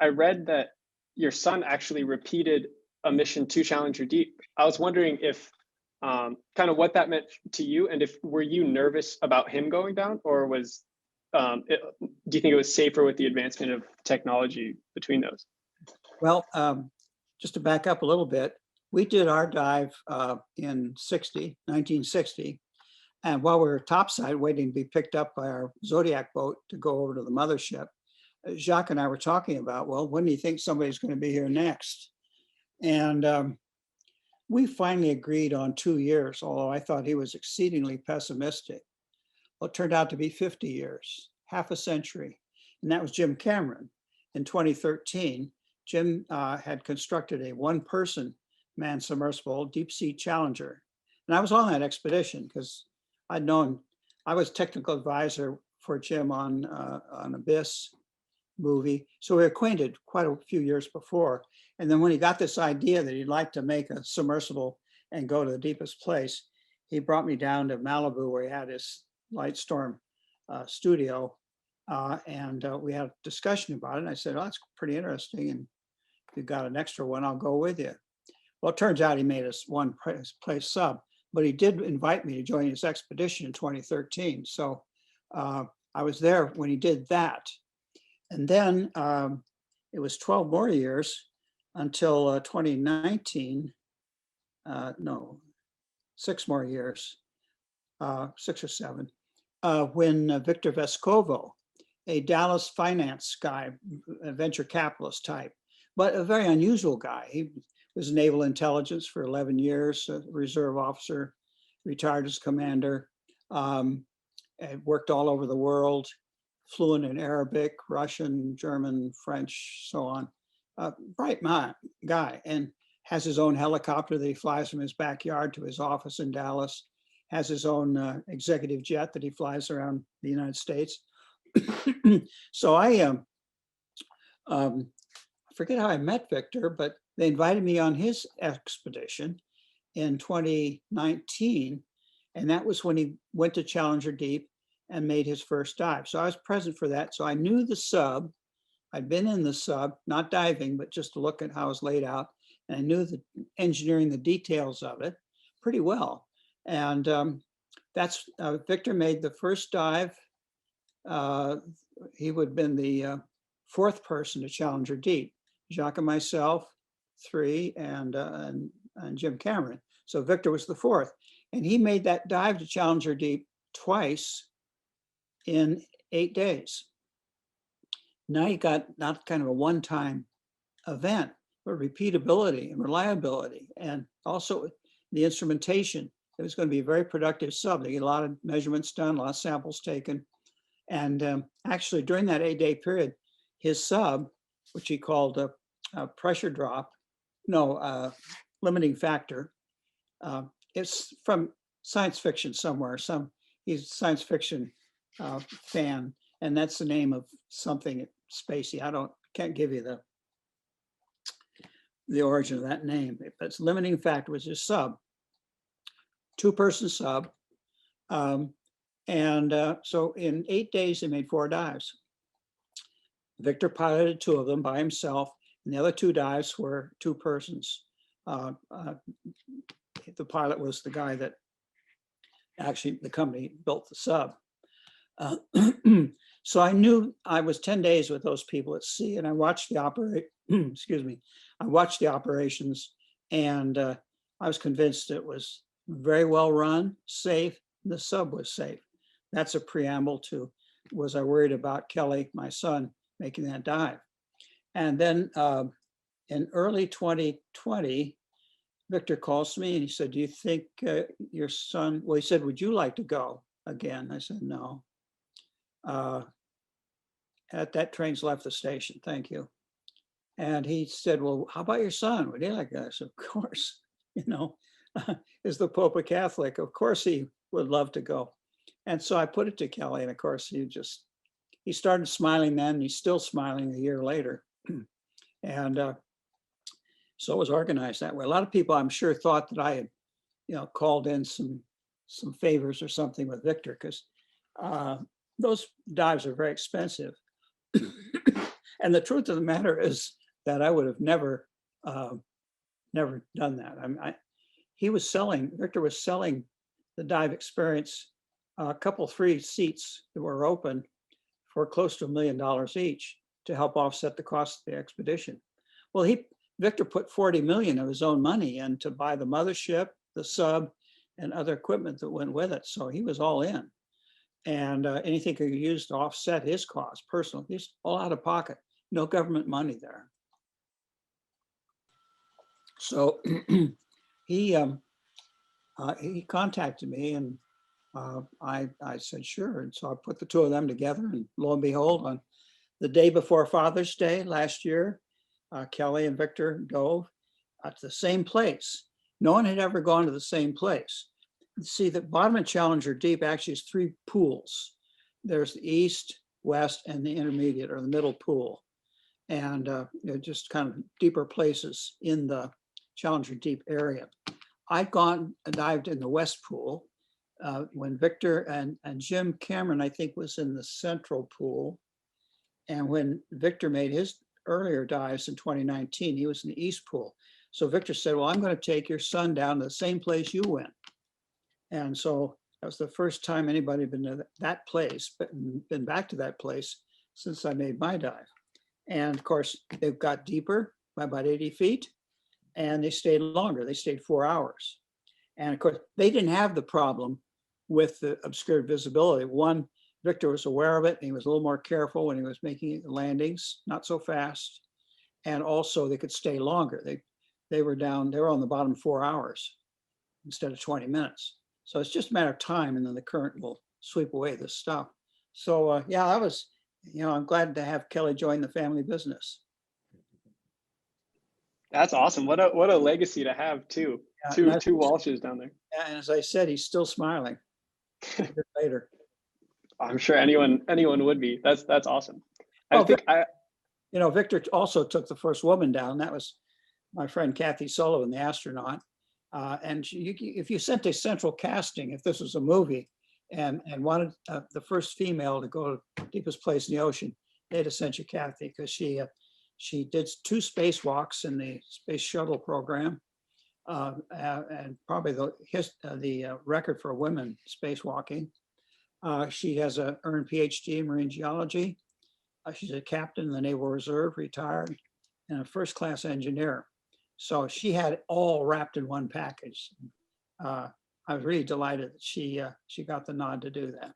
I read that your son actually repeated a mission to Challenger Deep. I was wondering if kind of what that meant to you, and if were you nervous about him going down, or do you think it was safer with the advancement of technology between those? Well, just to back up a little bit, we did our dive in 1960. And while we were topside waiting to be picked up by our Zodiac boat to go over to the mothership, Jacques and I were talking about, well, when do you think somebody's going to be here next? And we finally agreed on 2 years, although I thought he was exceedingly pessimistic. Well, it turned out to be 50 years, half a century. And that was Jim Cameron. In 2013, Jim had constructed a one-person manned submersible, Deep Sea Challenger. And I was on that expedition because I was technical advisor for Jim on Abyss movie. So we were acquainted quite a few years before. And then when he got this idea that he'd like to make a submersible and go to the deepest place, he brought me down to Malibu where he had his Lightstorm studio. And we had a discussion about it. And I said, oh, that's pretty interesting. And if you've got an extra one, I'll go with you. Well, it turns out he made us one place sub, but he did invite me to join his expedition in 2013. So I was there when he did that. And then it was 12 more years until 2019. No, 6 more years, 6 or 7, when Victor Vescovo, a Dallas finance guy, a venture capitalist type, but a very unusual guy. He was naval intelligence for 11 years, a reserve officer, retired as commander, worked all over the world, fluent in Arabic, Russian, German, French, so on. Bright guy, and has his own helicopter that he flies from his backyard to his office in Dallas, has his own executive jet that he flies around the United States. So I forget how I met Victor, but they invited me on his expedition in 2019. And that was when he went to Challenger Deep and made his first dive. So I was present for that. So I knew the sub. I'd been in the sub, not diving, but just to look at how it was laid out. And I knew the engineering, the details of it pretty well. And that's Victor made the first dive. He would have been the 4th person to Challenger Deep. Jacques and myself, 3, and Jim Cameron. So Victor was the 4th. And he made that dive to Challenger Deep twice in 8 days. Now you got not kind of a one-time event, but repeatability and reliability, and also the instrumentation. It was going to be a very productive sub. They get a lot of measurements done, a lot of samples taken. And actually during that 8-day period, his sub, which he called a pressure drop, limiting factor. It's from science fiction somewhere. He's a science fiction fan, and that's the name of something spacey. Can't give you the origin of that name, but its limiting factor was his sub, 2-person sub. So in 8 days, he made 4 dives. Victor piloted 2 of them by himself, and the other 2 dives were 2 persons. The pilot was the guy that actually the company built the sub. So I knew I was 10 days with those people at sea, and I watched the I watched the operations, and I was convinced it was very well run, safe. The sub was safe. That's a preamble to, was I worried about Kelly, my son, making that dive? And then in early 2020, Victor calls me and he said, do you think your son, well, he said, would you like to go again? I said, no. That train's left the station, thank you. And he said, well, how about your son? Would he like that? I said, of course, is the Pope a Catholic? Of course he would love to go. And so I put it to Kelly, and of course he started smiling then, and he's still smiling a year later. And so it was organized that way. A lot of people, I'm sure, thought that I had, called in some favors or something with Victor, because those dives are very expensive. And the truth of the matter is that I would have never, never done that. Victor was selling the dive experience, a couple, 3 seats that were open for close to $1 million each to help offset the cost of the expedition. Well, Victor put 40 million of his own money in to buy the mothership, the sub, and other equipment that went with it. So he was all in. And anything he could use to offset his costs personally, he's all out of pocket, no government money there. So he contacted me, and I said, sure. And so I put the 2 of them together, and lo and behold, on the day before Father's Day last year, Kelly and Victor dove at the same place. No one had ever gone to the same place. See, the bottom of Challenger Deep actually is 3 pools. There's the east, west, and the intermediate, or the middle pool. And they're just kind of deeper places in the Challenger Deep area. I'd gone and dived in the west pool when Victor and Jim Cameron, I think, was in the central pool. And when Victor made his earlier dives in 2019, he was in the east pool. So Victor said, well, I'm going to take your son down to the same place you went. And so that was the first time anybody had been to that place, but been back to that place since I made my dive. And of course, they've got deeper by about 80 feet, and they stayed longer. They stayed 4 hours. And of course, they didn't have the problem with the obscured visibility. One, Victor was aware of it, and he was a little more careful when he was making landings, not so fast. And also they could stay longer. They were on the bottom 4 hours instead of 20 minutes. So it's just a matter of time, and then the current will sweep away this stuff. So yeah, I was, I'm glad to have Kelly join the family business. That's awesome. What a legacy to have too. Yeah, two Walshes down there. And as I said, he's still smiling a year later. I'm sure anyone would be. That's awesome. Well, Victor also took the first woman down. That was my friend Kathy Sullivan, the astronaut. And if you sent a central casting, if this was a movie, and wanted the first female to go to deepest place in the ocean, they'd have sent you Kathy, because she did 2 spacewalks in the space shuttle program, and probably the record for women spacewalking. She has earned PhD in marine geology. She's a captain in the Naval Reserve, retired, and a first-class engineer. So she had it all wrapped in one package. I was really delighted that she got the nod to do that.